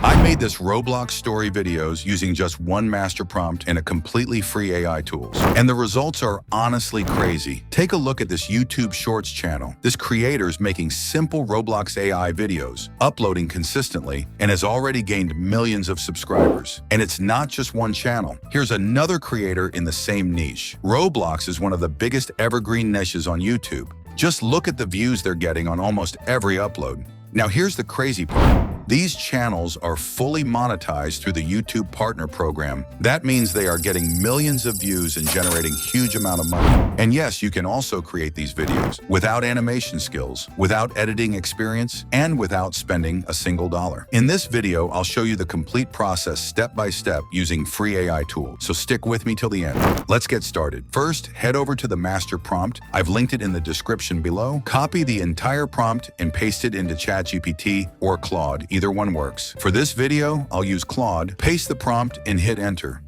I made this Roblox story videos using just one master prompt and a completely free AI tools. And the results are honestly crazy. Take a look at this YouTube Shorts channel. This creator's making simple Roblox AI videos, uploading consistently, and has already gained millions of subscribers. And it's not just one channel. Here's another creator in the same niche. Roblox is one of the biggest evergreen niches on YouTube. Just look at the views they're getting on almost every upload. Now here's the crazy part. These channels are fully monetized through the YouTube Partner Program. That means they are getting millions of views and generating huge amount of money. And yes, you can also create these videos without animation skills, without editing experience, and without spending a single dollar. In this video, I'll show you the complete process step by step using free AI tools. So stick with me till the end. Let's get started. First, head over to the master prompt. I've linked it in the description below. Copy the entire prompt and paste it into ChatGPT or Claude. Either one works. For this video, I'll use Claude. Paste the prompt and hit enter.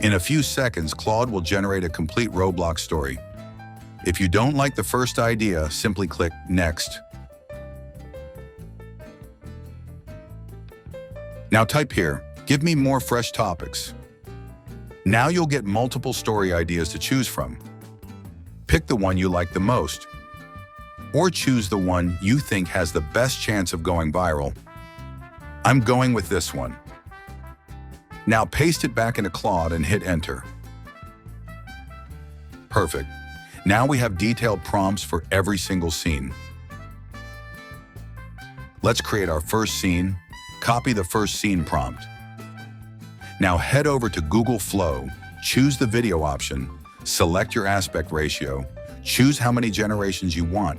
In a few seconds, Claude will generate a complete Roblox story. If you don't like the first idea, simply click Next. Now type here, give me more fresh topics. Now you'll get multiple story ideas to choose from. Pick the one you like the most, or choose the one you think has the best chance of going viral. I'm going with this one. Now paste it back into Claude and hit enter. Perfect. Now we have detailed prompts for every single scene. Let's create our first scene. Copy the first scene prompt. Now head over to Google Flow, choose the video option, select your aspect ratio, choose how many generations you want,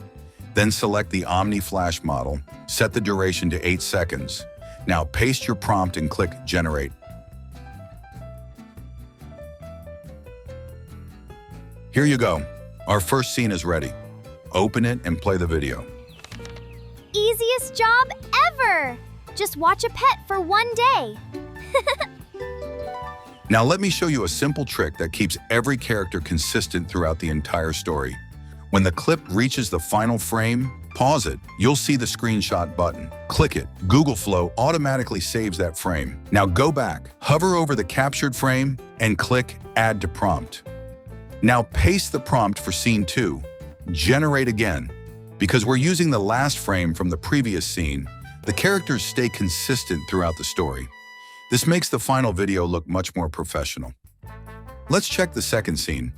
then select the Omni Flash model, set the duration to 8 seconds. Now paste your prompt and click Generate. Here you go. Our first scene is ready. Open it and play the video. Easiest job ever! Just watch a pet for one day. Now let me show you a simple trick that keeps every character consistent throughout the entire story. When the clip reaches the final frame, pause it. You'll see the screenshot button. Click it. Google Flow automatically saves that frame. Now go back, hover over the captured frame, and click Add to Prompt. Now paste the prompt for scene 2. Generate again. Because we're using the last frame from the previous scene, the characters stay consistent throughout the story. This makes the final video look much more professional. Let's check the second scene.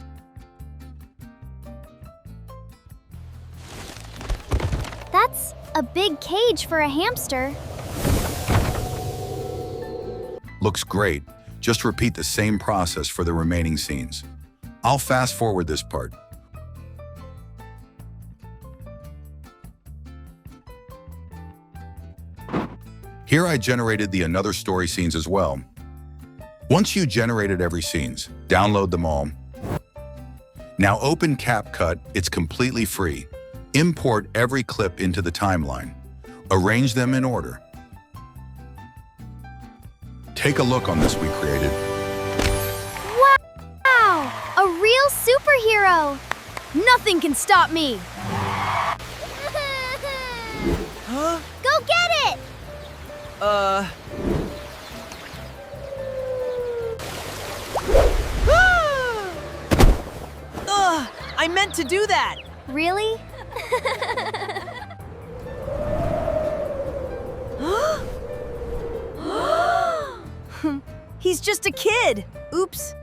That's a big cage for a hamster. Looks great. Just repeat the same process for the remaining scenes. I'll fast forward this part. Here I generated the another story scenes as well. Once you generated every scenes, download them all. Now open CapCut, it's completely free. Import every clip into the timeline. Arrange them in order. Take a look on this we created. Wow! A real superhero! Nothing can stop me! Huh? Go get it! Ah! Ugh! I meant to do that! Really? He's just a kid! Oops.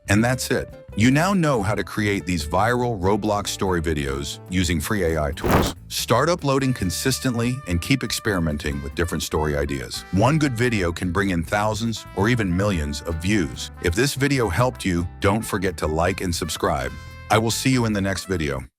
And that's it. You now know how to create these viral Roblox story videos using free AI tools. Start uploading consistently and keep experimenting with different story ideas. One good video can bring in thousands or even millions of views. If this video helped you, don't forget to like and subscribe. I will see you in the next video.